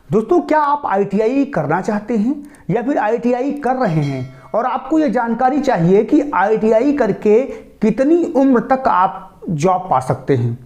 दोस्तों, क्या आप आईटीआई करना चाहते हैं या फिर आईटीआई कर रहे हैं और आपको ये जानकारी चाहिए कि आईटीआई करके कितनी उम्र तक आप जॉब पा सकते हैं।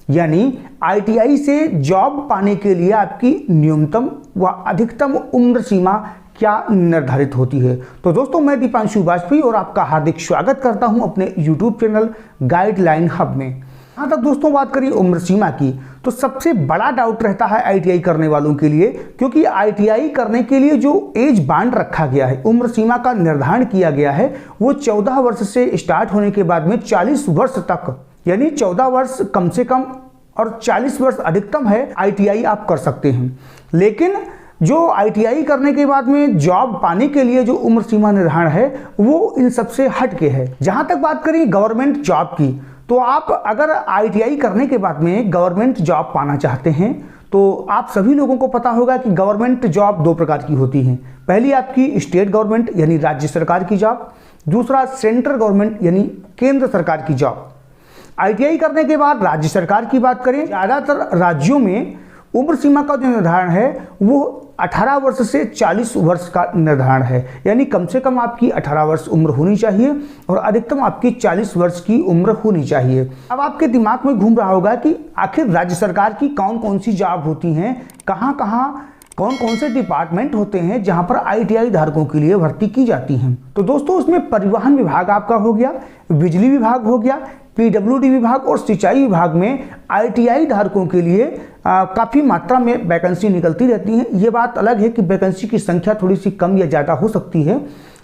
यानी आईटीआई से जॉब पाने के लिए आपकी न्यूनतम व अधिकतम उम्र सीमा क्या निर्धारित होती है। तो दोस्तों, मैं दीपांशु वाजपेयी और आपका हार्दिक स्वागत करता हूं अपने यूट्यूब चैनल गाइडलाइन हब में। यहाँ तक दोस्तों बात करिए उम्र सीमा की, तो सबसे बड़ा डाउट रहता है आईटीआई करने वालों के लिए, क्योंकि आईटीआई करने के लिए जो एज बांड रखा गया है, उम्र सीमा का निर्धारण किया गया है, वो 14 वर्ष से स्टार्ट होने के बाद में 40 वर्ष तक, यानी 14 वर्ष कम से कम और 40 वर्ष अधिकतम है आईटीआई आप कर सकते हैं। लेकिन जो आईटीआई करने के बाद में जॉब पाने के लिए जो उम्र सीमा निर्धारण है वो इन सबसे हट के है। जहां तक बात करें गवर्नमेंट जॉब की, तो आप अगर आईटीआई करने के बाद में गवर्नमेंट जॉब पाना चाहते हैं तो आप सभी लोगों को पता होगा कि गवर्नमेंट जॉब दो प्रकार की होती हैं। पहली आपकी स्टेट गवर्नमेंट यानी राज्य सरकार की जॉब, दूसरा सेंट्रल गवर्नमेंट यानी केंद्र सरकार की जॉब। आईटीआई करने के बाद राज्य सरकार की बात करें, ज़्यादातर राज्यों में उम्र सीमा का जो निर्धारण है वो 18 वर्ष से 40 वर्ष का निर्धारण है। यानी कम से कम आपकी 18 वर्ष उम्र होनी चाहिए और अधिकतम आपकी 40 वर्ष की उम्र होनी चाहिए। अब आपके दिमाग में घूम रहा होगा कि आखिर राज्य सरकार की कौन कौन सी जॉब होती हैं, कहाँ कहाँ कौन कौन से डिपार्टमेंट होते हैं जहां पर आईटीआई धारकों के लिए भर्ती की जाती हैं। तो दोस्तों, उसमें परिवहन विभाग आपका हो गया, बिजली विभाग हो गया, पीडब्ल्यूडी विभाग और सिंचाई विभाग में आईटीआई धारकों के लिए काफ़ी मात्रा में वैकेंसी निकलती रहती है। ये बात अलग है कि वैकेंसी की संख्या थोड़ी सी कम या ज़्यादा हो सकती है,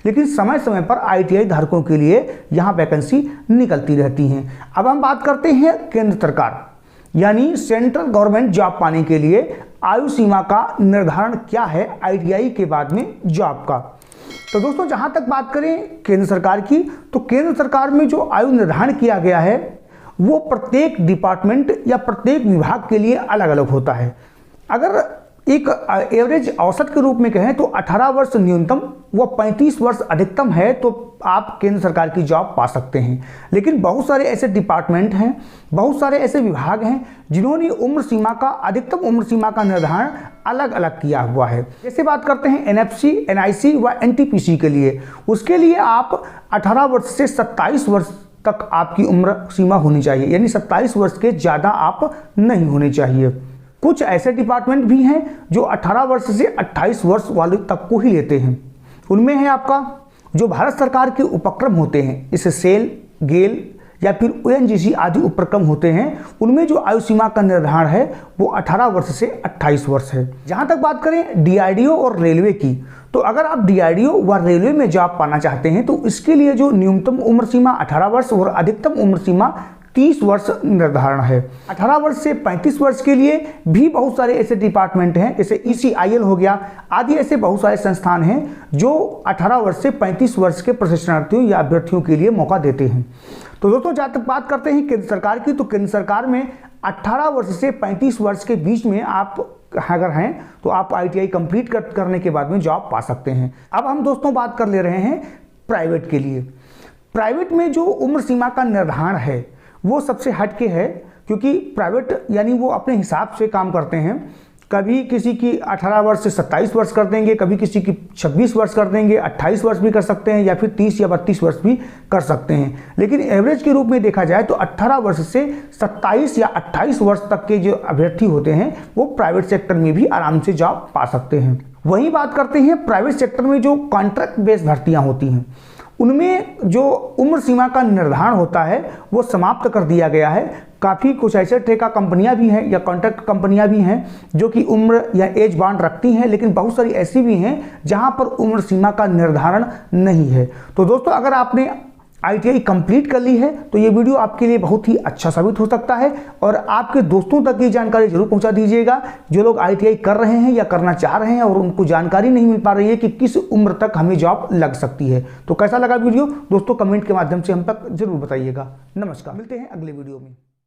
लेकिन समय समय पर आईटीआई धारकों के लिए यहाँ वैकेंसी निकलती रहती हैं। अब हम बात करते हैं केंद्र सरकार यानी सेंट्रल गवर्नमेंट जॉब पाने के लिए आयु सीमा का निर्धारण क्या है आईटीआई के बाद में जॉब का। तो दोस्तों, जहां तक बात करें केंद्र सरकार की, तो केंद्र सरकार में जो आयु निर्धारण किया गया है वो प्रत्येक डिपार्टमेंट या प्रत्येक विभाग के लिए अलग अलग होता है। अगर एक एवरेज औसत के रूप में कहें तो 18 वर्ष न्यूनतम व 35 वर्ष अधिकतम है तो आप केंद्र सरकार की जॉब पा सकते हैं। लेकिन बहुत सारे ऐसे डिपार्टमेंट हैं, बहुत सारे ऐसे विभाग हैं जिन्होंने उम्र सीमा का अधिकतम उम्र सीमा का निर्धारण अलग अलग किया हुआ है। जैसे बात करते हैं एनएफसी, एनआईसी व एनटीपीसी के लिए, उसके लिए आप 18 वर्ष से 27 वर्ष तक आपकी उम्र सीमा होनी चाहिए, यानी 27 वर्ष के ज़्यादा आप नहीं होने चाहिए। कुछ ऐसे डिपार्टमेंट भी हैं जो 18 वर्ष से 28 वर्ष वाले तक को ही लेते हैं। उनमें है आपका जो भारत सरकार के उपक्रम होते हैं, इसे सेल, गेल या फिर ओएनजीसी आदि उपक्रम होते हैं, उनमें जो आयु सीमा का निर्धारण है वो 18 वर्ष से 28 वर्ष है। जहां तक बात करें डीआरडीओ और रेलवे की, तो अगर आप डीआरडीओ व रेलवे में जॉब पाना चाहते हैं तो इसके लिए जो न्यूनतम उम्र सीमा 18 वर्ष और अधिकतम उम्र सीमा 30 वर्ष निर्धारण है। 18 वर्ष से 35 वर्ष के लिए भी बहुत सारे ऐसे डिपार्टमेंट हैं, जैसे ECIL हो गया आदि, ऐसे बहुत सारे संस्थान हैं जो 18 वर्ष से 35 वर्ष के प्रशिक्षणार्थियों या अभ्यर्थियों के लिए मौका देते हैं। तो दोस्तों, जहाँ तक बात करते हैं केंद्र सरकार की, तो केंद्र सरकार में 18 वर्ष से 35 वर्ष के बीच में आप अगर हैं तो आप आईटीआई कंप्लीट करने के बाद में जॉब पा सकते हैं। अब हम दोस्तों बात कर ले रहे हैं प्राइवेट के लिए। प्राइवेट में जो उम्र सीमा का निर्धारण है वो सबसे हटके है, क्योंकि प्राइवेट यानी वो अपने हिसाब से काम करते हैं। कभी किसी की 18 वर्ष से 27 वर्ष कर देंगे, कभी किसी की 26 वर्ष कर देंगे, 28 वर्ष भी कर सकते हैं या फिर 30 या 32 वर्ष भी कर सकते हैं। लेकिन एवरेज के रूप में देखा जाए तो 18 वर्ष से 27 या 28 वर्ष तक के जो अभ्यर्थी होते हैं वो प्राइवेट सेक्टर में भी आराम से जॉब पा सकते हैं। वहीं बात करते हैं प्राइवेट सेक्टर में जो कॉन्ट्रैक्ट बेस्ड भर्तियाँ होती हैं, उनमें जो उम्र सीमा का निर्धारण होता है वो समाप्त कर दिया गया है। काफ़ी कुछ ऐसे ठेका कंपनियां भी हैं या कॉन्ट्रैक्ट कंपनियां भी हैं जो कि उम्र या एज बांड रखती हैं, लेकिन बहुत सारी ऐसी भी हैं जहां पर उम्र सीमा का निर्धारण नहीं है। तो दोस्तों, अगर आपने आईटीआई कंप्लीट कर ली है तो ये वीडियो आपके लिए बहुत ही अच्छा साबित हो सकता है और आपके दोस्तों तक ये जानकारी जरूर पहुंचा दीजिएगा जो लोग आईटीआई कर रहे हैं या करना चाह रहे हैं और उनको जानकारी नहीं मिल पा रही है कि किस उम्र तक हमें जॉब लग सकती है। तो कैसा लगा वीडियो दोस्तों, कमेंट के माध्यम से हम तक जरूर बताइएगा। नमस्कार, मिलते हैं अगले वीडियो में।